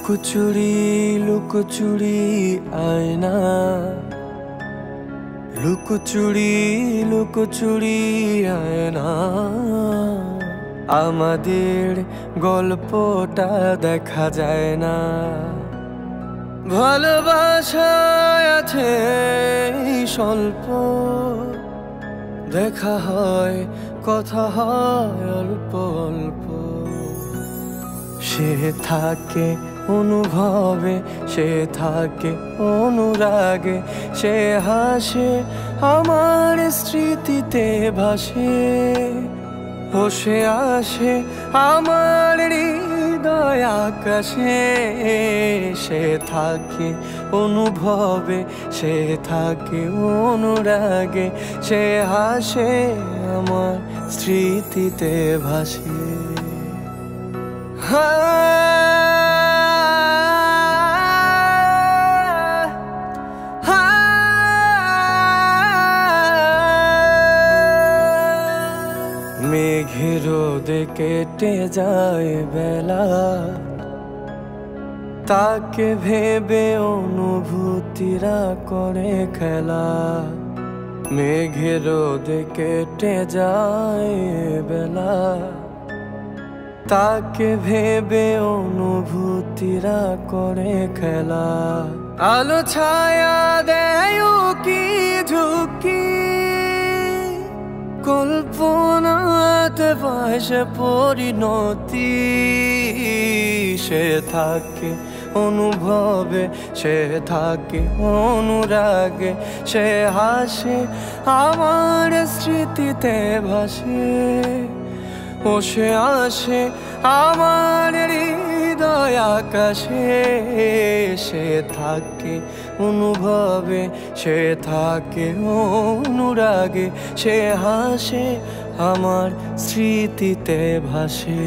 লুকোচুরি লুকোচুরি আয়না, লুকোচুরি লুকোচুরি আয়না, আমাদের গল্পটা দেখা যায় না। ভালোবাসায় আছে স্বল্প, দেখা হয় কথা হয় অল্প অল্প। সে থাকে অনুভবে, সে থাকে অনুরাগে, সে হাসে আমার স্মৃতিতে ভাসে, ও সে আসে আমার হৃদয় আকাশে। সে থাকে অনুভবে, সে থাকে অনুরাগে, সে হাসে আমার স্মৃতিতে ভাসে। মেঘের রোদে কেটে যায় বেলা, তাকে ভেবে অনুভূতিরা করে খেলা। মেঘের রোদে কেটে যায় বেলা, তাকে ভেবে অনুভূতিরা করে খেলা। আলো ছায়া দেয় কি ঝুঁকি, কল্পনাতে পায় সে পরিণতি। সে থাকে অনুভবে, সে থাকে অনুরাগে, সে হাসে আমার স্মৃতিতে ভাসে, ও সে আসে আমার হৃদয় আকাশে। সে থাকে অনুভবে, সে থাকে অনুরাগে, সে হাসে আমার স্মৃতিতে ভাসে।